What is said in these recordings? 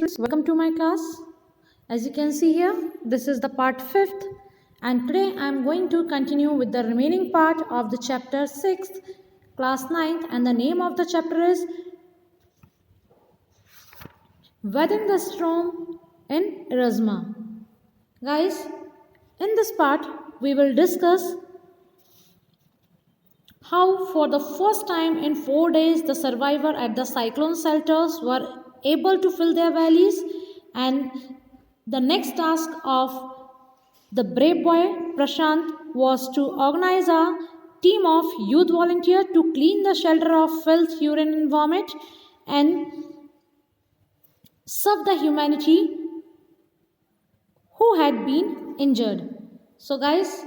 students, welcome to my class. As you can see here, this is the part 5th, and today I am going to continue with the remaining part of the chapter 6th, class 9th, and the name of the chapter is Weathering the Storm in Erasmus. Guys, in this part we will discuss how for the first time in 4 days the survivors at the cyclone shelters were able to fill their valleys, and the next task of the brave boy Prashant was to organize a team of youth volunteers to clean the shelter of filth, urine and vomit and serve the humanity who had been injured. So guys,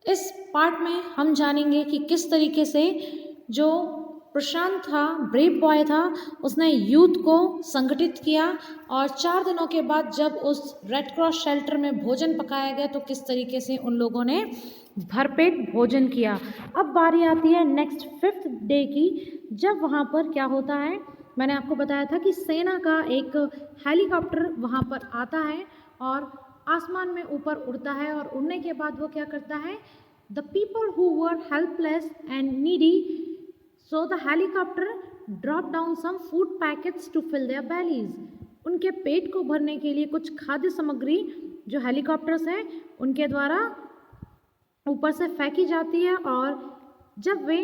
इस part में हम जानेंगे कि किस तरीके से जो प्रशांत था, ब्रेव बॉय था, उसने यूथ को संगठित किया और 4 दिनों के बाद जब उस रेड क्रॉस शेल्टर में भोजन पकाया गया तो किस तरीके से उन लोगों ने भरपेट भोजन किया। अब बारी आती है नेक्स्ट 5th डे की, जब वहाँ पर क्या होता है, मैंने आपको बताया था कि सेना का एक हेलीकॉप्टर वहाँ पर आता है और आसमान में ऊपर उड़ता है और उड़ने के बाद वो क्या करता है, the people who were helpless and needy, so the helicopter drop down some food packets to fill their bellies. उनके पेट को भरने के लिए कुछ खाद्य सामग्री जो हेलीकॉप्टर्स हैं उनके द्वारा ऊपर से फेंकी जाती है और जब वे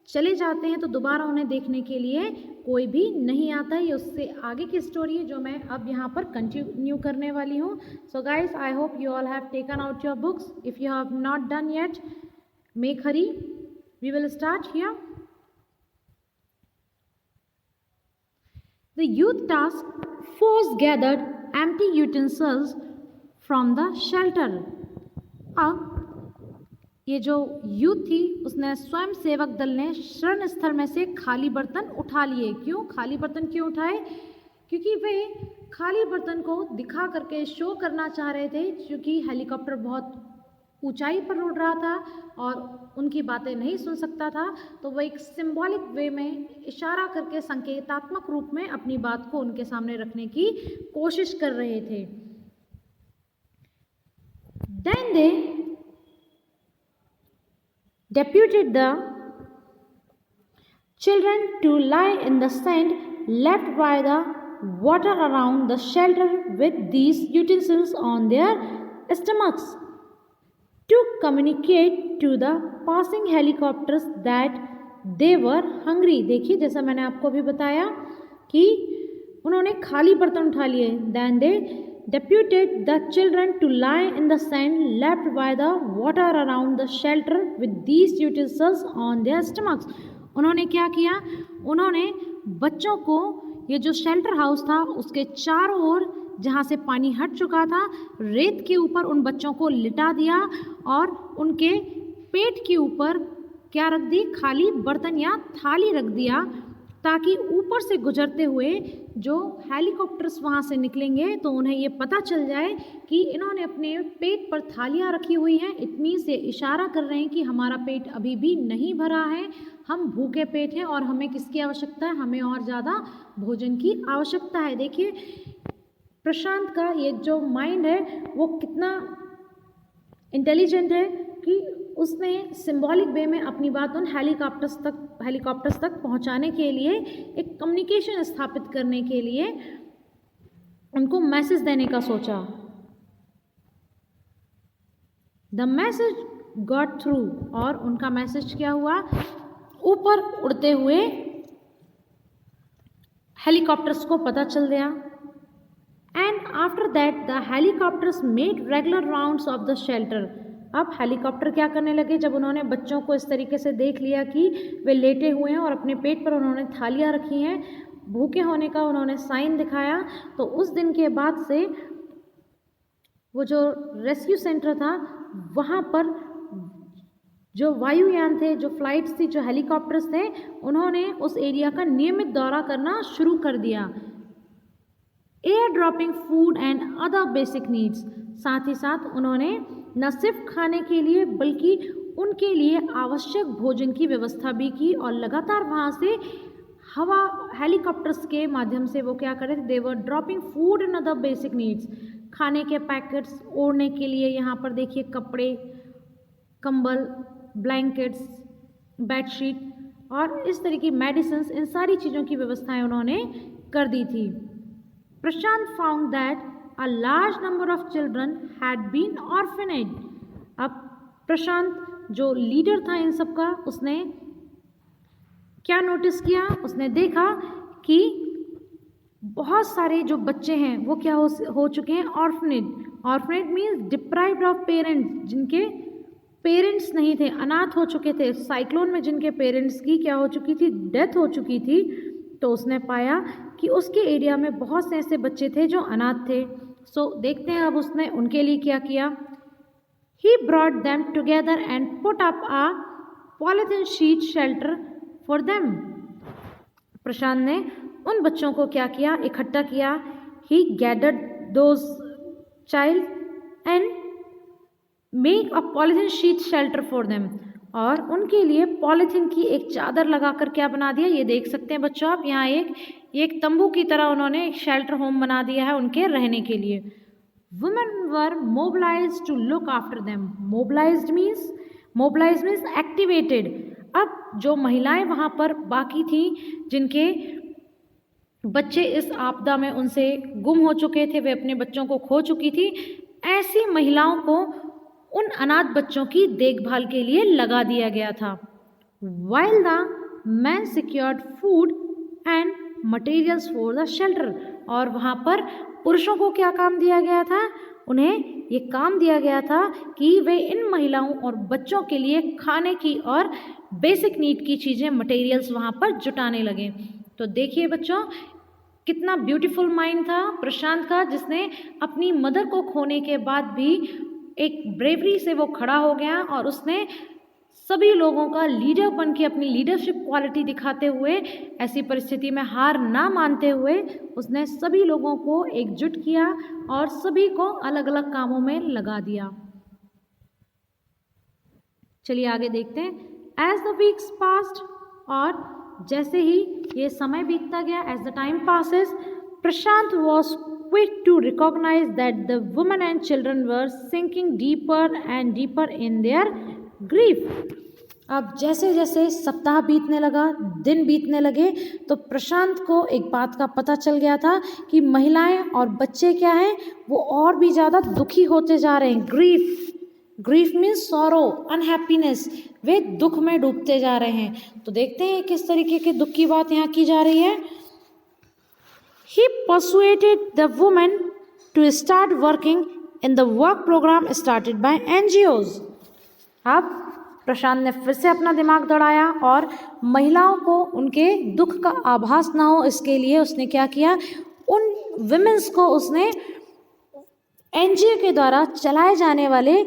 चले जाते हैं तो दोबारा उन्हें देखने के लिए कोई भी नहीं आता है। ये उससे आगे की स्टोरी है जो मैं अब यहाँ पर कंटिन्यू करने वाली हूँ। So guys, I hope you all have taken out your books. If you have not done yet, make hurry, we will start here. The youth task force gathered empty utensils from the shelter. अब ये जो youth थी उसने स्वयं सेवक दल ने शरण स्थल में से खाली बर्तन उठा लिए। क्यों खाली बर्तन क्यों उठाए? क्योंकि वे खाली बर्तन को दिखा करके शो करना चाह रहे थे, क्योंकि हेलीकॉप्टर बहुत ऊंचाई पर उड़ रहा था और उनकी बातें नहीं सुन सकता था, तो वो एक सिंबॉलिक वे में इशारा करके संकेतात्मक रूप में अपनी बात को उनके सामने रखने की कोशिश कर रहे थे। Then they deputed the children to lie in the sand left by the water around the shelter with these utensils on their stomachs to communicate to the passing helicopters that they were hungry। देखिए, जैसा मैंने आपको अभी बताया कि उन्होंने खाली बर्तन उठा लिए। Then they deputed the children to lie in the sand left by the water around the shelter with these utensils on their stomachs। उन्होंने क्या किया, उन्होंने बच्चों को ये जो शेल्टर हाउस था उसके चारों ओर जहाँ से पानी हट चुका था, रेत के ऊपर उन बच्चों को लिटा दिया और उनके पेट के ऊपर क्या रख दी, खाली बर्तन या थाली रख दिया, ताकि ऊपर से गुजरते हुए जो हेलीकॉप्टर्स वहाँ से निकलेंगे तो उन्हें ये पता चल जाए कि इन्होंने अपने पेट पर थालियाँ रखी हुई हैं। इट मीन्स ये इशारा कर रहे हैं कि हमारा पेट अभी भी नहीं भरा है, हम भूखे पेट हैं और हमें किसकी आवश्यकता है, हमें और ज़्यादा भोजन की आवश्यकता है। देखिए प्रशांत का ये जो माइंड है वो कितना इंटेलिजेंट है कि उसने सिंबॉलिक वे में अपनी बात उन हेलीकॉप्टर्स तक पहुंचाने के लिए, एक कम्युनिकेशन स्थापित करने के लिए उनको मैसेज देने का सोचा। द मैसेज गॉट थ्रू, और उनका मैसेज क्या हुआ, ऊपर उड़ते हुए हेलीकॉप्टर्स को पता चल गया। And after that the helicopters made regular rounds of the shelter. अब हेलीकॉप्टर क्या करने लगे, जब उन्होंने बच्चों को इस तरीके से देख लिया कि वे लेटे हुए हैं और अपने पेट पर उन्होंने थालियाँ रखी हैं, भूखे होने का उन्होंने साइन दिखाया, तो उस दिन के बाद से वो जो रेस्क्यू सेंटर था वहाँ पर जो वायुयान थे, जो फ्लाइट्स थी, जो हेलीकॉप्टर्स थे, उन्होंने उस एरिया का नियमित दौरा करना शुरू कर दिया। Air dropping food and other basic needs, साथ ही साथ उन्होंने न सिर्फ खाने के लिए बल्कि उनके लिए आवश्यक भोजन की व्यवस्था भी की और लगातार वहाँ से हवा हेलीकॉप्टर्स के माध्यम से वो क्या कर रहे थे, they were dropping food and other basic needs, खाने के पैकेट्स, ओढ़ने के लिए यहाँ पर देखिए कपड़े, कंबल, ब्लैंकेट्स, बेडशीट और इस तरह की मेडिसिन, इन सारी चीज़ों की व्यवस्थाएं उन्होंने कर दी थी। Prashant found that a large number of children had been orphaned. अब प्रशांत जो लीडर था इन सब का, उसने क्या नोटिस किया, उसने देखा कि बहुत सारे जो बच्चे हैं वो क्या हो चुके हैं, ऑर्फनेड। ऑर्फनेड मीन्स डिप्राइव्ड ऑफ पेरेंट्स, जिनके पेरेंट्स नहीं थे, अनाथ हो चुके थे। साइक्लोन में जिनके पेरेंट्स की क्या हो चुकी थी, डेथ हो चुकी थी। तो उसने पाया कि उसके एरिया में बहुत से ऐसे बच्चे थे जो अनाथ थे। सो देखते हैं अब उसने उनके लिए क्या किया। He brought them together and put up a polythene sheet shelter for them. Prashant ने उन बच्चों को क्या किया, इकट्ठा किया। He gathered those child and make a polythene sheet shelter for them, और उनके लिए पॉलिथीन की एक चादर लगाकर क्या बना दिया, ये देख सकते हैं बच्चों आप, यहाँ एक तंबू की तरह उन्होंने एक शेल्टर होम बना दिया है उनके रहने के लिए। Women were mobilised to look after them. Mobilised means activated. अब जो महिलाएं वहाँ पर बाकी थी, जिनके बच्चे इस आपदा में उनसे गुम हो चुके थे, वे अपने बच्चों को खो चुकी थी, ऐसी महिलाओं को उन अनाथ बच्चों की देखभाल के लिए लगा दिया गया था। While the man secured food and materials for the shelter, और वहाँ पर पुरुषों को क्या काम दिया गया था, उन्हें ये काम दिया गया था कि वे इन महिलाओं और बच्चों के लिए खाने की और बेसिक नीड की चीज़ें, मटेरियल्स वहाँ पर जुटाने लगे। तो देखिए बच्चों, कितना ब्यूटीफुल माइंड था प्रशांत का, जिसने अपनी मदर को खोने के बाद भी एक ब्रेवरी से वो खड़ा हो गया और उसने सभी लोगों का लीडर बन के अपनी लीडरशिप क्वालिटी दिखाते हुए, ऐसी परिस्थिति में हार ना मानते हुए, उसने सभी लोगों को एकजुट किया और सभी को अलग अलग कामों में लगा दिया। चलिए आगे देखते हैं। एज द वीक्स पास्ड, और जैसे ही ये समय बीतता गया, as the time passes, Prashant was quick to recognize that the women and children were sinking deeper and deeper in their grief. अब जैसे जैसे सप्ताह बीतने लगा, दिन बीतने लगे, तो प्रशांत को एक बात का पता चल गया था कि महिलाएं और बच्चे क्या हैं, वो और भी ज़्यादा दुखी होते जा रहे हैं। ग्रीफ मीन्स सॉरो, अनहैप्पीनेस, वे दुख में डूबते जा रहे हैं। तो देखते हैं किस तरीके के दुख की बात यहाँ की जा रही है। He persuaded the women to start working in the work program started by NGOs. अब प्रशांत ने फिर से अपना दिमाग दौड़ाया और महिलाओं को उनके दुख का आभास ना हो, इसके लिए उसने क्या किया, उन विमेंस को उसने एनजीओ के द्वारा चलाए जाने वाले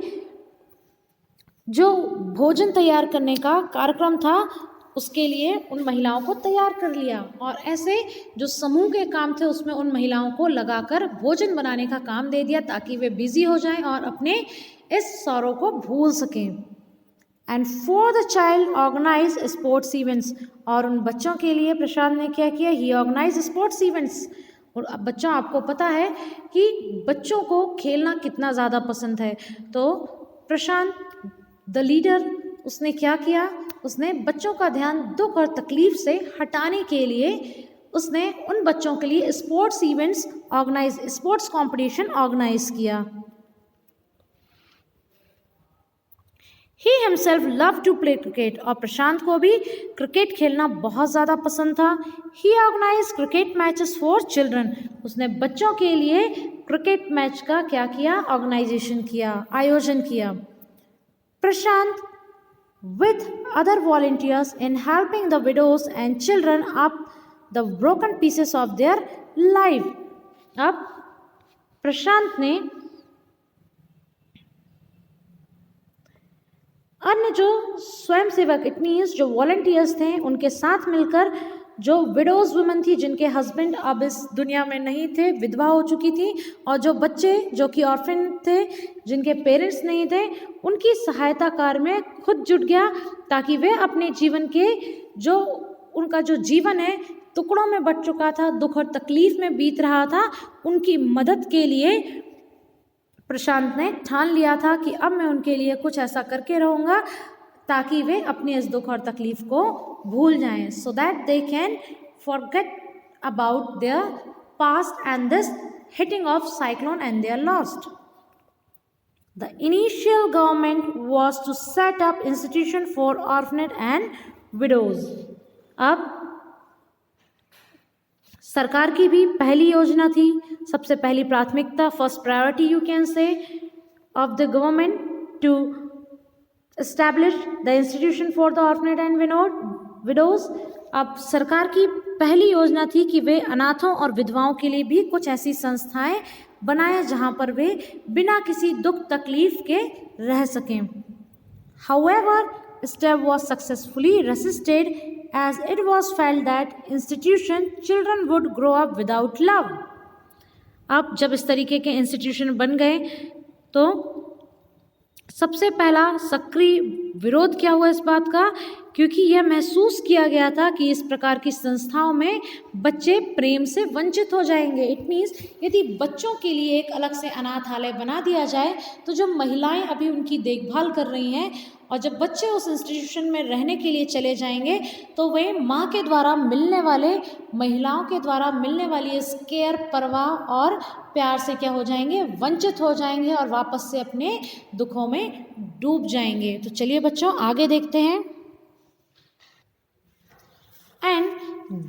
जो भोजन तैयार करने का कार्यक्रम था, उसके लिए उन महिलाओं को तैयार कर लिया, और ऐसे जो समूह के काम थे उसमें उन महिलाओं को लगाकर भोजन बनाने का काम दे दिया, ताकि वे बिजी हो जाएं और अपने इस सौरों को भूल सकें। And for the child organise sports events, और उन बच्चों के लिए प्रशांत ने क्या किया, ही ऑर्गेनाइज स्पोर्ट्स इवेंट्स। और अब बच्चों, आपको पता है कि बच्चों को खेलना कितना ज़्यादा पसंद है, तो प्रशांत द लीडर, उसने क्या किया, उसने बच्चों का ध्यान दुख और तकलीफ से हटाने के लिए उसने उन बच्चों के लिए sports events organise, sports competition organise किया। He himself love to play cricket, और प्रशांत को भी क्रिकेट खेलना बहुत ज़्यादा पसंद था। He organise cricket matches for children, उसने बच्चों के लिए क्रिकेट मैच का क्या किया, ऑर्गेनाइजेशन किया, आयोजन किया। प्रशांत with other volunteers in helping the widows and children up the broken pieces of their life. अब प्रशांत ने अन्य जो स्वयंसेवक, इट मीन्स जो वॉलंटियर्स थे, उनके साथ मिलकर जो विडोज वुमेन थी, जिनके हस्बैंड अब इस दुनिया में नहीं थे, विधवा हो चुकी थी, और जो बच्चे जो कि ऑर्फन थे, जिनके पेरेंट्स नहीं थे, उनकी सहायता कार्य में खुद जुट गया, ताकि वे अपने जीवन के जो उनका जो जीवन है टुकड़ों में बट चुका था, दुख और तकलीफ में बीत रहा था, उनकी मदद के लिए प्रशांत ने ठान लिया था कि अब मैं उनके लिए कुछ ऐसा करके रहूँगा ताकि वे अपने इस दुख और तकलीफ को भूल जाएं, so that they can forget about their past and this hitting of cyclone and they are lost. The initial government was to set up institution for orphanage and widows. अब सरकार की भी पहली योजना थी, सबसे पहली प्राथमिकता, first priority you can say of the government to establish the institution for the orphanage and widows. अब सरकार की पहली योजना थी कि वे अनाथों और विधवाओं के लिए भी कुछ ऐसी संस्थाएं बनाएं जहां पर वे बिना किसी दुख तकलीफ के रह सकें। However, step was successfully resisted as it was felt that institution children would grow up without love. अब जब इस तरीके के इंस्टीट्यूशन बन गए तो सबसे पहला सक्रिय विरोध क्या हुआ इस बात का, क्योंकि यह महसूस किया गया था कि इस प्रकार की संस्थाओं में बच्चे प्रेम से वंचित हो जाएंगे। इट मीन्स यदि बच्चों के लिए एक अलग से अनाथालय बना दिया जाए तो जो महिलाएं अभी उनकी देखभाल कर रही हैं और जब बच्चे उस इंस्टीट्यूशन में रहने के लिए चले जाएंगे तो वे माँ के द्वारा मिलने वाले, महिलाओं के द्वारा मिलने वाली इस केयर, परवाह और प्यार से क्या हो जाएंगे, वंचित हो जाएंगे और वापस से अपने दुखों में डूब जाएंगे। तो चलिए बच्चों आगे देखते हैं। And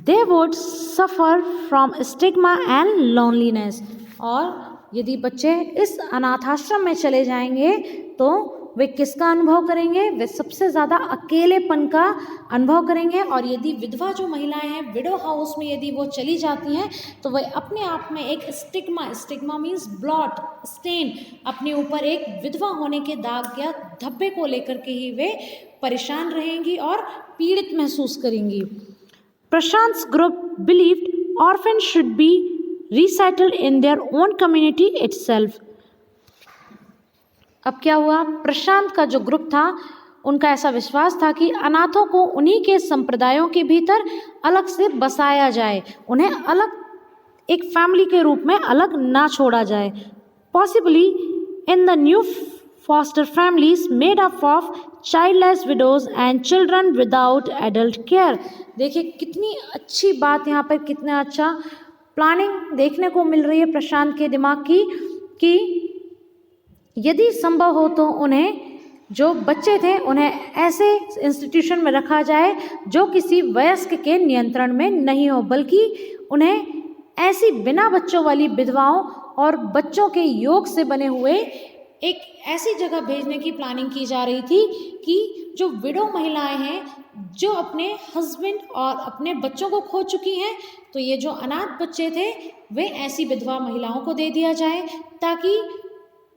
they would suffer from stigma and loneliness. और यदि बच्चे इस अनाथाश्रम में चले जाएंगे तो वे किसका अनुभव करेंगे, वे सबसे ज़्यादा अकेलेपन का अनुभव करेंगे। और यदि विधवा जो महिलाएं हैं विडो हाउस में यदि वो चली जाती हैं तो वे अपने आप में एक स्टिग्मा मीन्स ब्लॉट, स्टेन, अपने ऊपर एक विधवा होने के दाग या धब्बे को लेकर के ही वे परेशान रहेंगी और पीड़ित महसूस करेंगी। Prashant's group believed orphans should be resettled in their own community itself. अब क्या हुआ, प्रशांत का जो ग्रुप था उनका ऐसा विश्वास था कि अनाथों को उन्हीं के संप्रदायों के भीतर अलग से बसाया जाए, उन्हें अलग एक फैमिली के रूप में अलग ना छोड़ा जाए। Possibly in the new foster families made up of childless widows and children without adult care. देखिए कितनी अच्छी बात यहाँ पर, कितना अच्छा प्लानिंग देखने को मिल रही है प्रशांत के दिमाग की कि यदि संभव हो तो उन्हें जो बच्चे थे उन्हें ऐसे इंस्टीट्यूशन में रखा जाए जो किसी वयस्क के नियंत्रण में नहीं हो, बल्कि उन्हें ऐसी बिना बच्चों वाली विधवाओं और बच्चों के योग से बने हुए एक ऐसी जगह भेजने की प्लानिंग की जा रही थी कि जो विडो महिलाएं हैं जो अपने हस्बैंड और अपने बच्चों को खो चुकी हैं, तो ये जो अनाथ बच्चे थे वे ऐसी विधवा महिलाओं को दे दिया जाए ताकि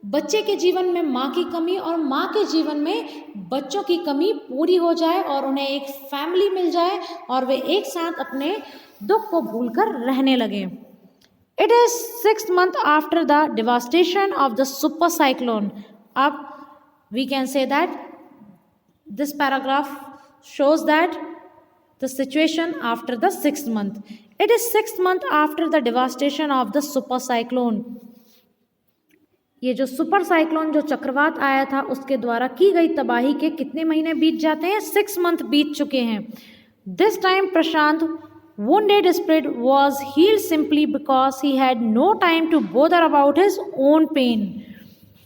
बच्चे के जीवन में माँ की कमी और माँ के जीवन में बच्चों की कमी पूरी हो जाए और उन्हें एक फैमिली मिल जाए और वे एक साथ अपने दुख को भूलकर रहने लगे। It is 6 months after the devastation of the super cyclone. Up, we can say that this paragraph shows that the situation after the 6th month. It is 6th month after the devastation of the super cyclone. ये जो super cyclone जो चक्रवात आया था उसके द्वारा की गई तबाही के कितने महीने बीत जाते हैं, 6 मंथ बीत चुके हैं। This time Prashant wounded spirit was healed simply because he had no time to bother about his own pain.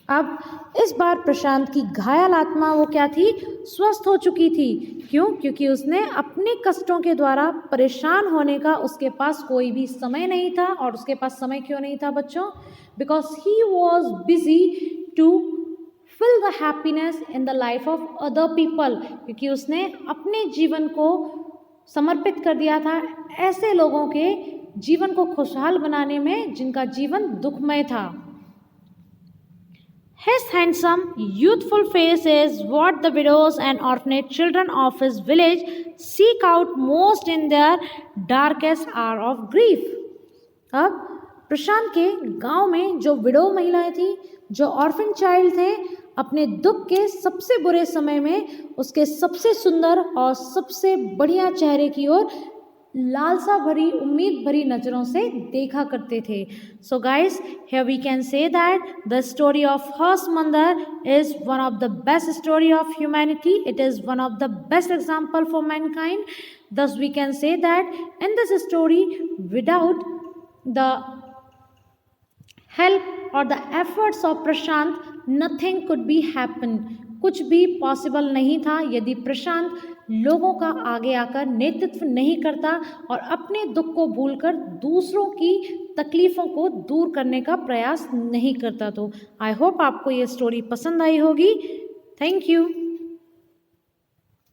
अब इस बार प्रशांत की घायल आत्मा वो क्या थी, स्वस्थ हो चुकी थी। क्यों? क्योंकि उसने अपने कष्टों के द्वारा परेशान होने का उसके पास कोई भी समय नहीं था। और उसके पास समय क्यों नहीं था बच्चों? Because he was busy to fill the happiness in the life of other people, क्योंकि उसने अपने जीवन को समर्पित कर दिया था ऐसे लोगों के जीवन को खुशहाल बनाने में जिनका जीवन दुखमय था। His handsome, youthful face is what the widows and orphaned children of his village seek out most in their darkest hour of grief. अब प्रशांत के गांव में जो विडो महिलाएं थी, जो ऑर्फन चाइल्ड थे, अपने दुख के सबसे बुरे समय में उसके सबसे सुंदर और सबसे बढ़िया चेहरे की ओर लालसा भरी उम्मीद भरी नज़रों से देखा करते थे. So guys, here we can say that the story of Horse Mandar is one of the best story of humanity. It is one of the best example for mankind. Thus we can say that in this story, without the help or the efforts of Prashant, nothing could be happen. कुछ भी possible नहीं था यदि प्रशांत लोगों का आगे आकर नेतृत्व नहीं करता और अपने दुख को भूलकर दूसरों की तकलीफ़ों को दूर करने का प्रयास नहीं करता. तो आई होप आपको ये स्टोरी पसंद आई होगी. Thank you.